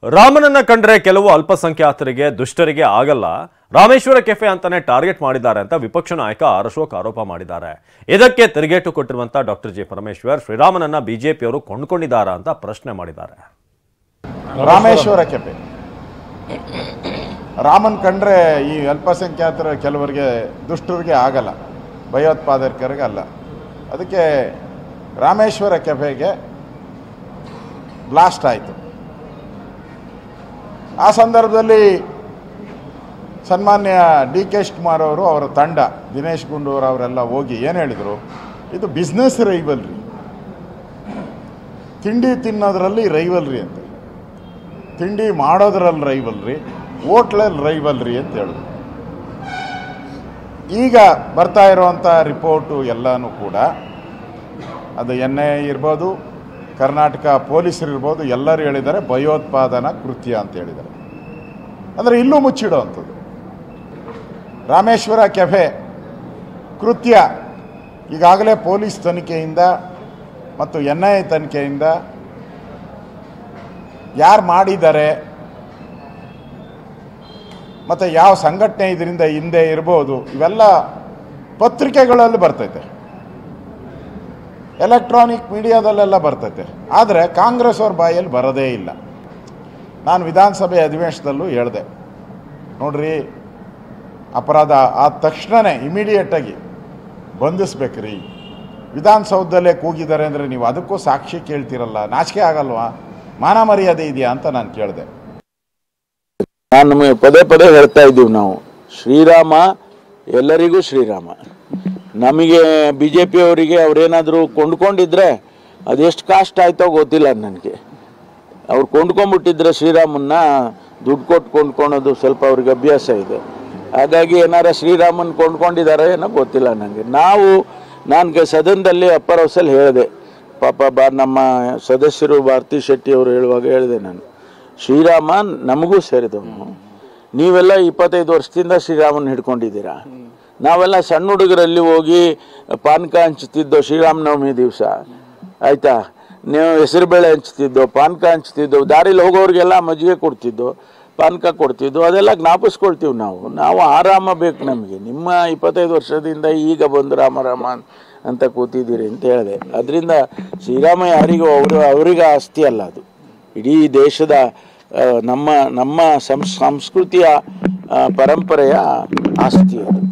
ರಾಮನನ್ನ ಕಂಡ್ರೆ ಕೆಲವು ಅಲ್ಪಸಂಖ್ಯಾತರಿಗೆ ದುಷ್ಟರಿಗೆ ಆಗಲ್ಲ, ರಾಮೇಶ್ವರ ಕೆಫೆ ಅಂತಾನೆ ಟಾರ್ಗೆಟ್ ಮಾಡಿದ್ದಾರೆ ಅಂತ ವಿಪಕ್ಷ ನಾಯಕ ಅಶೋಕ್ ಆರೋಪ ಮಾಡಿದ್ದಾರೆ. ಇದಕ್ಕೆ ತಿರುಗೇಟು ಕೊಟ್ಟಿರುವಂತ ಡಾಕ್ಟರ್ ಜಿ ಪರಮೇಶ್ವರ್ ಶ್ರೀರಾಮನನ್ನ ಬಿಜೆಪಿಯವರು ಕೊಂಡ್ಕೊಂಡಿದ್ದಾರಾ ಅಂತ ಪ್ರಶ್ನೆ ಮಾಡಿದ್ದಾರೆ. ರಾಮೇಶ್ವರ ಕೆಫೆ ರಾಮನ್ ಕಂಡ್ರೆ ಈ ಅಲ್ಪಸಂಖ್ಯಾತರ ಕೆಲವರಿಗೆ ದುಷ್ಟರಿಗೆ ಆಗಲ್ಲ, ಭಯೋತ್ಪಾದಕರಿಗೆ ಅಲ್ಲ. ಅದಕ್ಕೆ ರಾಮೇಶ್ವರ ಕೆಫೆಗೆ ಬ್ಲಾಸ್ಟ್ ಆಯಿತು. ಆ ಸಂದರ್ಭದಲ್ಲಿ ಸನ್ಮಾನ್ಯ ಡಿ ಕೆ ಶಿವಕುಮಾರ್ ಅವರು, ಅವರ ತಂಡ, ದಿನೇಶ್ ಗುಂಡೂರಾವ್ ಅವರೆಲ್ಲ ಹೋಗಿ ಏನು ಹೇಳಿದರು, ಇದು ಬಿಸ್ನೆಸ್ ರೈವಲ್ರಿ, ತಿಂಡಿ ತಿನ್ನೋದ್ರಲ್ಲಿ ರೈವಲ್ರಿ ಅಂತ, ತಿಂಡಿ ಮಾಡೋದ್ರಲ್ಲಿ ರೈವಲ್ರಿ, ಹೋಟ್ಲಲ್ಲಿ ರೈವಲ್ರಿ ಅಂತ ಹೇಳಿದ್ರು. ಈಗ ಬರ್ತಾ ಇರುವಂಥ ರಿಪೋರ್ಟು ಎಲ್ಲನೂ ಕೂಡ ಅದು NIA ಇರ್ಬೋದು, ಕರ್ನಾಟಕ ಪೊಲೀಸರು ಇರ್ಬೋದು, ಎಲ್ಲರೂ ಹೇಳಿದ್ದಾರೆ ಭಯೋತ್ಪಾದನಾ ಕೃತ್ಯ ಅಂತ ಹೇಳಿದ್ದಾರೆ. ಅಂದರೆ ಇಲ್ಲೂ ಮುಚ್ಚಿಡೋ ಅಂಥದ್ದು. ರಾಮೇಶ್ವರ ಕೆಫೆ ಕೃತ್ಯ ಈಗಾಗಲೇ ಪೊಲೀಸ್ ತನಿಖೆಯಿಂದ ಮತ್ತು NIA ತನಿಖೆಯಿಂದ ಯಾರು ಮಾಡಿದ್ದಾರೆ ಮತ್ತು ಯಾವ ಸಂಘಟನೆ ಇದರಿಂದ ಹಿಂದೆ ಇರ್ಬೋದು, ಇವೆಲ್ಲ ಪತ್ರಿಕೆಗಳಲ್ಲಿ ಬರ್ತೈತೆ, ಎಲೆಕ್ಟ್ರಾನಿಕ್ ಮೀಡಿಯಾದಲ್ಲೆಲ್ಲ ಬರ್ತೈತೆ. ಆದರೆ ಕಾಂಗ್ರೆಸ್ ಅವ್ರ ಬಾಯಲ್ಲಿ ಬರೋದೇ ಇಲ್ಲ. ನಾನು ವಿಧಾನಸಭೆ ಅಧಿವೇಶನದಲ್ಲೂ ಹೇಳಿದೆ, ನೋಡ್ರಿ, ಅಪರಾಧ ಆದ ತಕ್ಷಣವೇ ಇಮಿಡಿಯೇಟಾಗಿ ಬಂಧಿಸ್ಬೇಕ್ರಿ. ವಿಧಾನಸೌಧದಲ್ಲೇ ಕೂಗಿದ್ದಾರೆ ಅಂದರೆ ನೀವು ಅದಕ್ಕೂ ಸಾಕ್ಷಿ ಕೇಳ್ತಿರಲ್ಲ, ನಾಚಿಕೆ ಆಗಲ್ವಾ, ಮಾನ ಮರ್ಯಾದೆ ಇದೆಯಾ ಅಂತ ನಾನು ಕೇಳಿದೆ. ನಮಗೆ ಪದೇ ಪದೇ ಹೇಳ್ತಾ ಇದ್ದೀವಿ ನಾವು, ಶ್ರೀರಾಮ ಎಲ್ಲರಿಗೂ ಶ್ರೀರಾಮ. ನಮಗೆ BJP ಅವರಿಗೆ ಅವರೇನಾದರೂ ಕೊಂಡ್ಕೊಂಡಿದ್ರೆ ಅದೆಷ್ಟು ಕಾಸ್ಟ್ ಆಯ್ತೋ ಗೊತ್ತಿಲ್ಲ ನನಗೆ. ಅವ್ರು ಕೊಂಡ್ಕೊಂಡ್ಬಿಟ್ಟಿದ್ರೆ ಶ್ರೀರಾಮನ್ನ ದುಡ್ಡು ಕೊಟ್ಟು ಕೊಂಡ್ಕೊಳೋದು ಸ್ವಲ್ಪ ಅವ್ರಿಗೆ ಅಭ್ಯಾಸ ಇದೆ. ಹಾಗಾಗಿ ಏನಾರ ಶ್ರೀರಾಮನ್ ಕೊಂಡ್ಕೊಂಡಿದ್ದಾರೆ ಏನೋ ಗೊತ್ತಿಲ್ಲ ನನಗೆ. ನಾನು ಸದನದಲ್ಲಿ ಅಪ್ಪರ್ ಹೌಸಲ್ಲಿ ಹೇಳಿದೆ, ಪಾಪ ನಮ್ಮ ಸದಸ್ಯರು ಭಾರತಿ ಶೆಟ್ಟಿ ಅವರು ಹೇಳುವಾಗ ಹೇಳಿದೆ ನಾನು, ಶ್ರೀರಾಮ ನಮಗೂ ಸೇರಿದವನು, ನೀವೆಲ್ಲ 25 ವರ್ಷದಿಂದ ಶ್ರೀರಾಮನ್ ಹಿಡ್ಕೊಂಡಿದ್ದೀರಾ. ನಾವೆಲ್ಲ ಸಣ್ಣ ಹುಡುಗರಲ್ಲಿ ಹೋಗಿ ಪಾನಕ ಹಂಚ್ತಿದ್ದೋ ಶ್ರೀರಾಮನವಮಿ ದಿವಸ, ಆಯಿತಾ, ನೀವು ಹೆಸರುಬೇಳೆ ಹಂಚ್ತಿದ್ದೋ, ಪಾನಕ ಹಂಚ್ತಿದ್ದೋ, ದಾರಿಲಿ ಹೋಗೋರಿಗೆಲ್ಲ ಮಜ್ಜಿಗೆ ಕೊಡ್ತಿದ್ದೋ, ಪಾನಕ ಕೊಡ್ತಿದ್ದೋ, ಅದೆಲ್ಲ ಜ್ಞಾಪಿಸ್ಕೊಳ್ತೀವಿ ನಾವು. ಆರಾಮ ಬೇಕು ನಮಗೆ. ನಿಮ್ಮ 25 ವರ್ಷದಿಂದ ಈಗ ಬಂದು ರಾಮ ಅಂತ ಕೂತಿದ್ದೀರಿ ಅಂತ ಹೇಳಿದೆ. ಅದರಿಂದ ಶ್ರೀರಾಮ ಯಾರಿಗೂ ಅವರಿಗೆ ಆಸ್ತಿ ಅಲ್ಲ, ಅದು ಇಡೀ ದೇಶದ ನಮ್ಮ ಸಂಸ್ಕೃತಿಯ ಪರಂಪರೆಯ ಆಸ್ತಿ ಅದು.